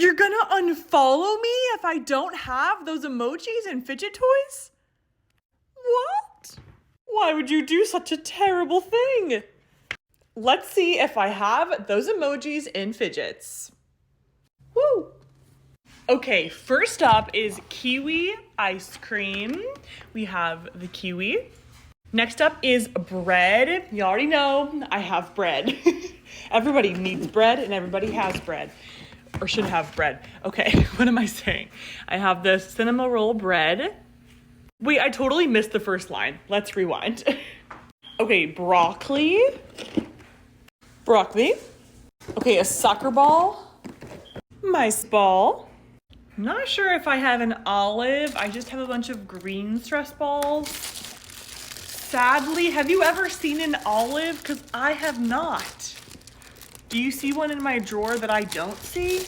You're gonna unfollow me if I don't have those emojis and fidget toys? What? Why would you do such a terrible thing? Let's see if I have those emojis and fidgets. Woo! Okay, first up is kiwi ice cream. We have the kiwi. Next up is bread. You already know I have bread. Everybody needs bread and everybody has bread. Or should have bread. Okay, what am I saying? I have the cinema roll bread. Wait, I totally missed the first line. Let's rewind. Okay, broccoli. Broccoli. Okay, a soccer ball. Mice ball. I'm not sure if I have an olive. I just have a bunch of green stress balls. Sadly, have you ever seen an olive? Because I have not. Do you see one in my drawer that I don't see?